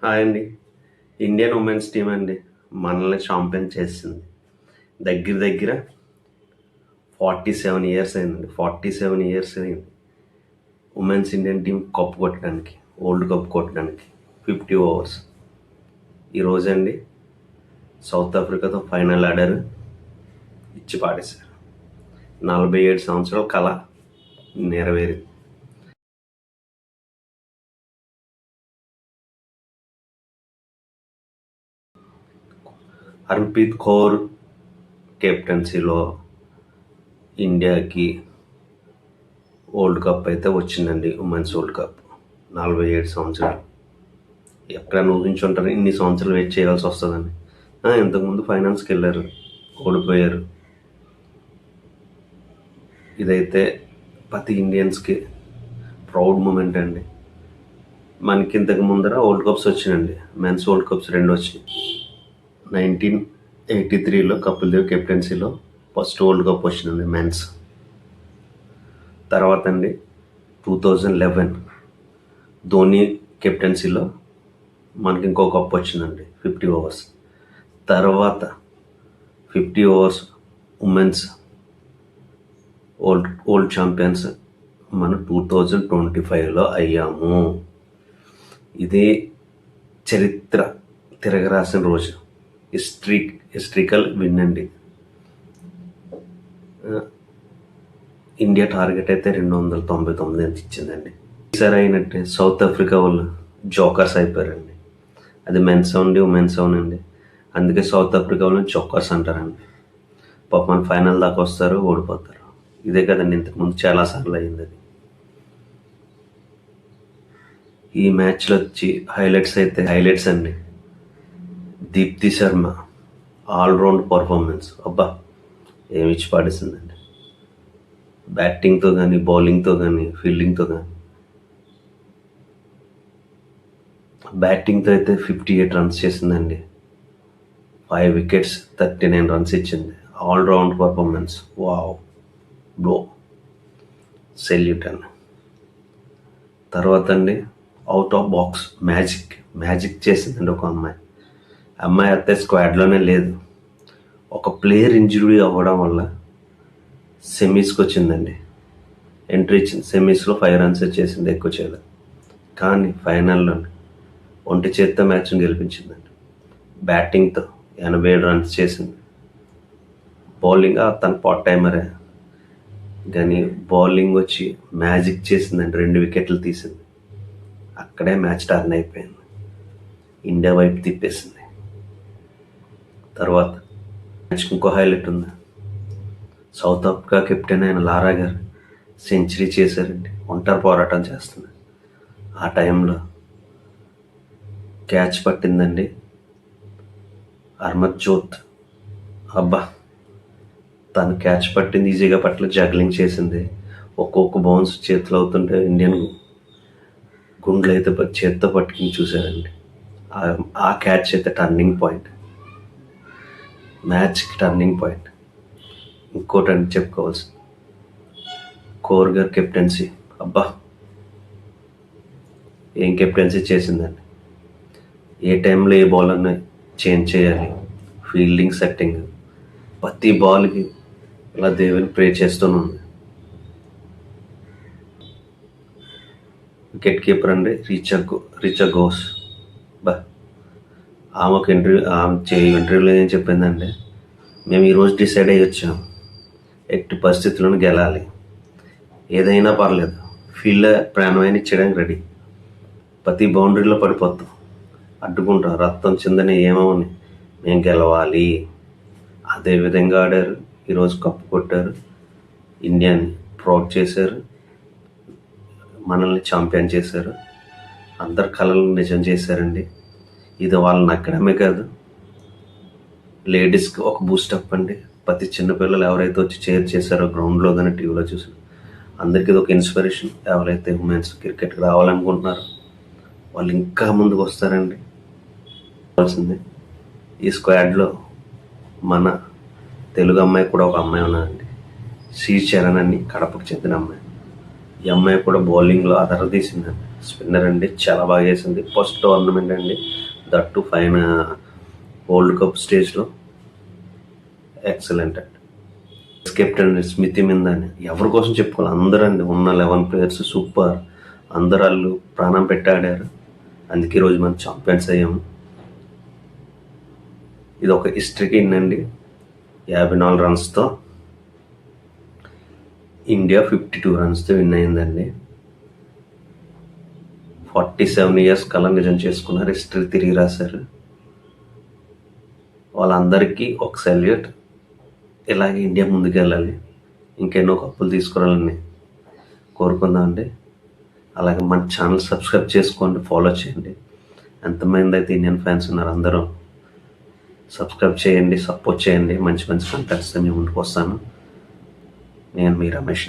Hi అండి. Indian women's team అండి మనల్ని ఛాంపియన్ చేసింది. దగ్గర దగ్గర 47 ఇయర్స్ అయిందండి. 47 ఇయర్స్ అయింది ఉమెన్స్ ఇండియన్ టీం కప్ కొట్టడానికి, వరల్డ్ కప్ కొట్టడానికి. 50 ఓవర్స్ ఈరోజండి సౌత్ ఆఫ్రికాతో ఫైనల్ ఆడారు, ఇచ్చి పాడేశారు. 47 సంవత్సరాల కళ నెరవేరింది. హర్ప్రీత్ కౌర్ కెప్టెన్సీలో ఇండియాకి వరల్డ్ కప్ అయితే వచ్చిందండి. ఉమెన్స్ వరల్డ్ కప్ 47 సంవత్సరాలు. ఎక్కడైనా ఊహించుంటారు ఇన్ని సంవత్సరాలు వెయిట్ చేయాల్సి వస్తుందని. ఇంతకుముందు ఫైనల్స్కి వెళ్ళారు, ఓడిపోయారు. ఇదైతే ప్రతి ఇండియన్స్కి ప్రౌడ్ మూమెంట్ అండి. మనకి ఇంతకు ముందర వరల్డ్ కప్స్ వచ్చినాయండి. మెన్స్ వరల్డ్ కప్స్ 2 వచ్చినాయి. 1983లో కపిల్ దేవ్ కెప్టెన్సీలో ఫస్ట్ వరల్డ్ కప్ వచ్చిందండి మెన్స్. తర్వాత అండి 2011 ధోని కెప్టెన్సీలో మనకి ఇంకో కప్ వచ్చిందండి, 50 ఓవర్స్. తర్వాత 50 ఓవర్స్ ఉమెన్స్ వరల్డ్ ఛాంపియన్స్ మనం 2025లో అయ్యాము. ఇదే చరిత్ర తిరగరాసిన రోజు. హిస్టరికల్ విన్ అండి. ఇండియా టార్గెట్ అయితే 299 ఎంత ఇచ్చిందండి. ఈసారి అయినట్టే సౌత్ ఆఫ్రికా వాళ్ళు జోకర్స్ అయిపోయారండి. అది మెన్స్ అవునండి, ఉమెన్స్ అవునండి. అందుకే సౌత్ ఆఫ్రికా వాళ్ళు జోకర్స్ అంటారండి. పాపం ఫైనల్ దాకా వస్తారు, ఓడిపోతారు. ఇదే కదండి ఇంతకుముందు చాలాసార్లు అయింది అది. ఈ మ్యాచ్లో వచ్చి హైలైట్స్ అండి. దీప్తి శర్మ ఆల్రౌండ్ పర్ఫార్మెన్స్ అబ్బా ఏమి ఇచ్చి పాడేసిందండి. బ్యాటింగ్తో కానీ, బౌలింగ్తో కానీ, ఫీల్డింగ్తో కానీ. బ్యాటింగ్తో అయితే 58 రన్స్ చేసిందండి. 5 వికెట్స్, 39 రన్స్ ఇచ్చింది. All round performance wow, bro, salute అండి. తర్వాత అండి అవుట్ ఆఫ్ బాక్స్ మ్యాజిక్ చేసిందండి ఒక అమ్మాయి అయితే స్క్వాడ్లోనే లేదు. ఒక ప్లేయర్ ఇంజురీ అవ్వడం వల్ల సెమీస్కి వచ్చిందండి. ఎంట్రీ ఇచ్చింది. సెమీస్లో 5 రన్స్ చేసింది, ఎక్కువ చేయలేదు. కానీ ఫైనల్లో ఒంటి చేత్తో మ్యాచ్ని గెలిపించిందండి. బ్యాటింగ్తో 87 రన్స్ చేసింది. బౌలింగ్ తన పార్ట్ టైమరే కానీ బౌలింగ్ వచ్చి మ్యాజిక్ చేసిందండి. 2 వికెట్లు తీసింది. అక్కడే మ్యాచ్ టర్న్ అయిపోయింది. ఇండియా వైపు తిప్పేసింది. తర్వాత మ్యాచ్కి ఇంకో హైలైట్ ఉంది. సౌత్ ఆఫ్రికా కెప్టెన్ అయిన లారా గారు సెంచరీ చేశారండి. ఒంటరి పోరాటం చేస్తున్నారు. ఆ టైంలో క్యాచ్ పట్టిందండి హర్మన్జోత్. అబ్బా, తను క్యాచ్ పట్టింది, ఈజీగా పట్ల జగ్లింగ్ చేసింది. ఒక్కొక్క బౌన్స్ చేతిలో అవుతుంటే ఇండియన్ గుండ్లు అయితే చేత్తో పట్టుకుని చూశారండి. ఆ క్యాచ్ అయితే టర్నింగ్ పాయింట్, మ్యాచ్కి టర్నింగ్ పాయింట్. ఇంకోటి అని చెప్పుకోవాల్సింది కౌర్ గారు కెప్టెన్సీ. అబ్బా, ఏం కెప్టెన్సీ చేసిందండి. ఏ టైంలో ఏ బౌలర్ని చేంజ్ చేయాలి, ఫీల్డింగ్ సెట్టింగ్, ప్రతి బాల్కి ఇలా దేవుని ప్రే చేస్తూనే ఉంది. వికెట్ కీపర్ అండి రిచా ఘోష్. బా, ఆమెకు ఇంటర్వ్యూలో ఏం చెప్పిందండి, మేము ఈరోజు డిసైడ్ అయ్యి వచ్చాము, ఎట్టి పరిస్థితులను గెలాలి, ఏదైనా పర్లేదు, ఫీల్డ్ ప్రాణమైన ఇచ్చడానికి రెడీ, ప్రతి బౌండరీలో పడిపోతాం, అడ్డుకుంటాం, రక్తం చిందని ఏమోని, మేము గెలవాలి. అదే విధంగా ఆడారు. ఈరోజు కప్పు కొట్టారు, ఇండియాని ప్రౌడ్ చేశారు, మనల్ని ఛాంపియన్ చేశారు, అందరి కళలను నిజం చేశారండి. ఇది వాళ్ళని నగ్గడమే కాదు, లేడీస్కి ఒక బూస్టప్ అండి. ప్రతి చిన్నపిల్లలు ఎవరైతే వచ్చి చేర్ చేశారో గ్రౌండ్లో కానీ టీవీలో చూసిన అందరికీ ఇది ఒక ఇన్స్పిరేషన్. ఎవరైతే ఉమెన్స్ క్రికెట్కి రావాలనుకుంటున్నారో వాళ్ళు ఇంకా ముందుకు వస్తారండి. కావాల్సింది ఈ స్క్వాడ్లో మన తెలుగు అమ్మాయి కూడా ఒక అమ్మాయి ఉన్నదండి, శ్రీ చరణ్ అని, కడపకు చెందిన అమ్మాయి. ఈ అమ్మాయి కూడా బౌలింగ్లో అదరదీసిందండి. స్పిన్నర్ అండి, చాలా బాగా చేసింది. ఫస్ట్ టోర్నమెంట్ అండి, దట్టు ఫైన వరల్డ్ కప్ స్టేజ్లో. ఎక్సలెంట్ అండి. కెప్టెన్ స్మితి మీద ఎవరి కోసం చెప్పుకోవాలి, అందరూ అండి ఉన్న 11 ప్లేయర్స్ సూపర్. అందరు వాళ్ళు ప్రాణం పెట్టి ఆడారు. అందుకే ఈరోజు మనం ఛాంపియన్స్ అయ్యాము. ఇది ఒక హిస్టరీకి ఏంటండి, 54 రన్స్తో ఇండియా 52 రన్స్తో విన్ అయిందండి. 47 ఇయర్స్ కల నిజం చేసుకున్నారు, హిస్టరీ తిరిగి రాశారు. వాళ్ళందరికీ ఒక సెల్యూట్. ఇలాగే ఇండియా ముందుకెళ్ళాలి, ఇంకెన్నో కప్పులు తీసుకురావాలని కోరుకుందామండి. అలాగే మన ఛానల్ సబ్స్క్రైబ్ చేసుకోండి, ఫాలో చేయండి. ఎంతమంది అయితే ఇండియన్ ఫ్యాన్స్ ఉన్నారు అందరూ సబ్స్క్రైబ్ చేయండి, సపోర్ట్ చేయండి. మంచి మంచి కంటెంట్స్తో మీ ముందుకు వస్తాను. నేను మీ రమేష్.